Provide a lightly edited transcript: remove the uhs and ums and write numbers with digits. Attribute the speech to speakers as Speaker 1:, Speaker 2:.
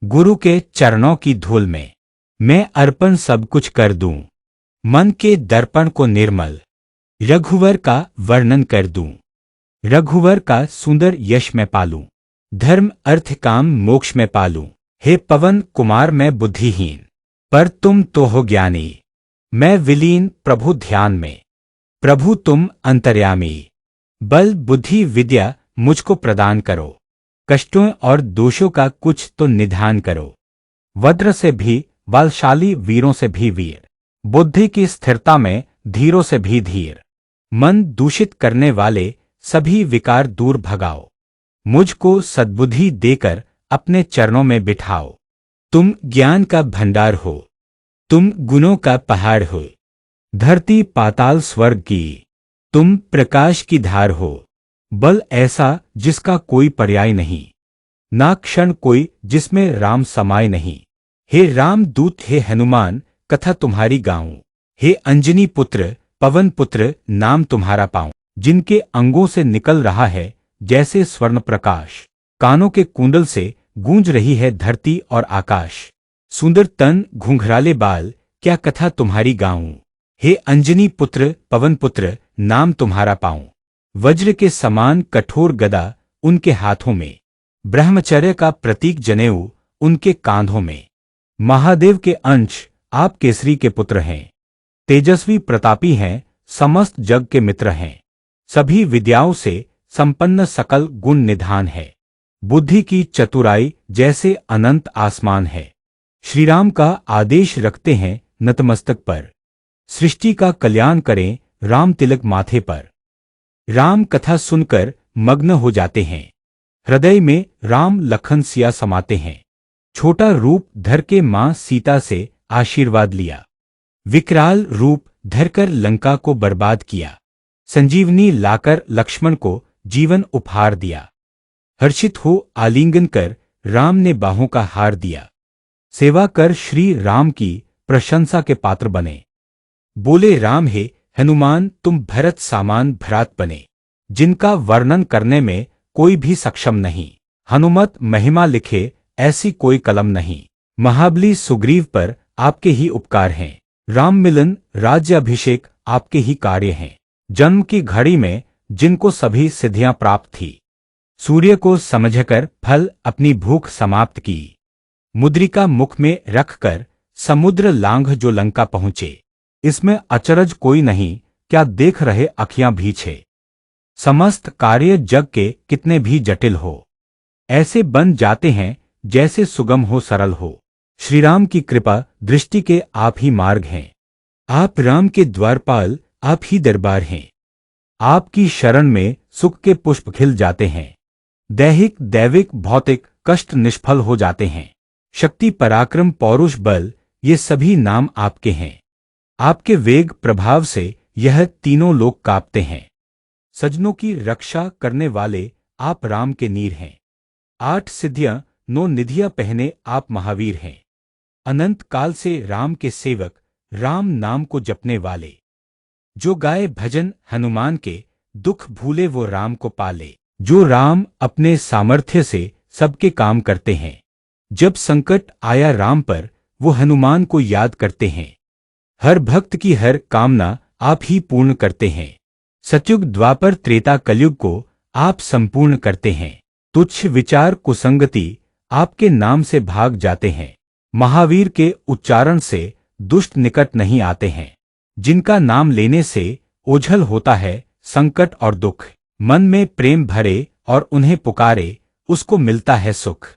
Speaker 1: गुरु के चरणों की धूल में मैं अर्पण सब कुछ कर दूं। मन के दर्पण को निर्मल रघुवर का वर्णन कर दूं। रघुवर का सुंदर यश में पालूं। धर्म अर्थ काम मोक्ष में पालूं। हे पवन कुमार मैं बुद्धिहीन, पर तुम तो हो ज्ञानी। मैं विलीन प्रभु ध्यान में, प्रभु तुम अंतर्यामी। बल बुद्धि विद्या मुझको प्रदान करो। कष्टों और दोषों का कुछ तो निदान करो। वज्र से भी बलशाली वीरों से भी वीर, बुद्धि की स्थिरता में धीरों से भी धीर। मन दूषित करने वाले सभी विकार दूर भगाओ। मुझको सद्बुद्धि देकर अपने चरणों में बिठाओ। तुम ज्ञान का भंडार हो, तुम गुणों का पहाड़ हो। धरती पाताल स्वर्ग की तुम प्रकाश की धार हो। बल ऐसा जिसका कोई पर्याय नहीं, ना क्षण कोई जिसमें राम समाये नहीं। हे राम दूत हे हनुमान कथा तुम्हारी गाऊं। हे अंजनी पुत्र पवन पुत्र नाम तुम्हारा पाऊं। जिनके अंगों से निकल रहा है जैसे स्वर्ण प्रकाश, कानों के कुंडल से गूंज रही है धरती और आकाश। सुंदर तन घुंघराले बाल क्या कथा तुम्हारी गाऊं। हे अंजनी पुत्र पवन पुत्र नाम तुम्हारा पाऊं। वज्र के समान कठोर गदा उनके हाथों में, ब्रह्मचर्य का प्रतीक जनेऊ उनके कांधों में। महादेव के अंश आप केसरी के पुत्र हैं। तेजस्वी प्रतापी हैं, समस्त जग के मित्र हैं। सभी विद्याओं से संपन्न सकल गुण निधान है। बुद्धि की चतुराई जैसे अनंत आसमान है। श्रीराम का आदेश रखते हैं नतमस्तक पर। सृष्टि का कल्याण करें राम तिलक माथे पर। राम कथा सुनकर मग्न हो जाते हैं। हृदय में राम लखन सिया समाते हैं। छोटा रूप धर के मां सीता से आशीर्वाद लिया। विकराल रूप धरकर लंका को बर्बाद किया। संजीवनी लाकर लक्ष्मण को जीवन उपहार दिया। हर्षित हो आलिंगन कर राम ने बाहों का हार दिया। सेवा कर श्री राम की प्रशंसा के पात्र बने। बोले राम हे हनुमान तुम भरत सामान भ्रात बने। जिनका वर्णन करने में कोई भी सक्षम नहीं। हनुमत महिमा लिखे ऐसी कोई कलम नहीं। महाबली सुग्रीव पर आपके ही उपकार हैं। राम मिलन राज्य अभिषेक आपके ही कार्य हैं। जन्म की घड़ी में जिनको सभी सिद्धियां प्राप्त थी, सूर्य को समझकर फल अपनी भूख समाप्त की। मुद्रिका मुख में रखकर समुद्र लांघ जो लंका पहुंचे। इसमें अचरज कोई नहीं, क्या देख रहे अखियां भी छे। समस्त कार्य जग के कितने भी जटिल हो, ऐसे बन जाते हैं जैसे सुगम हो सरल हो। श्रीराम की कृपा दृष्टि के आप ही मार्ग हैं। आप राम के द्वारपाल, आप ही दरबार हैं। आपकी शरण में सुख के पुष्प खिल जाते हैं। दैहिक दैविक भौतिक कष्ट निष्फल हो जाते हैं। शक्ति पराक्रम पौरुष बल ये सभी नाम आपके हैं। आपके वेग प्रभाव से यह तीनों लोग कांपते हैं। सज्जनों की रक्षा करने वाले आप राम के नीर हैं। 8 सिद्धियां 9 निधियां पहने आप महावीर हैं। अनंत काल से राम के सेवक, राम नाम को जपने वाले। जो गाए भजन हनुमान के, दुख भूले वो राम को पाले। जो राम अपने सामर्थ्य से सबके काम करते हैं। जब संकट आया राम पर, वो हनुमान को याद करते हैं। हर भक्त की हर कामना आप ही पूर्ण करते हैं। सतयुग द्वापर त्रेता कलयुग को आप संपूर्ण करते हैं। तुच्छ विचार कुसंगति आपके नाम से भाग जाते हैं। महावीर के उच्चारण से दुष्ट निकट नहीं आते हैं। जिनका नाम लेने से ओझल होता है संकट और दुख। मन में प्रेम भरे और उन्हें पुकारे, उसको मिलता है सुख।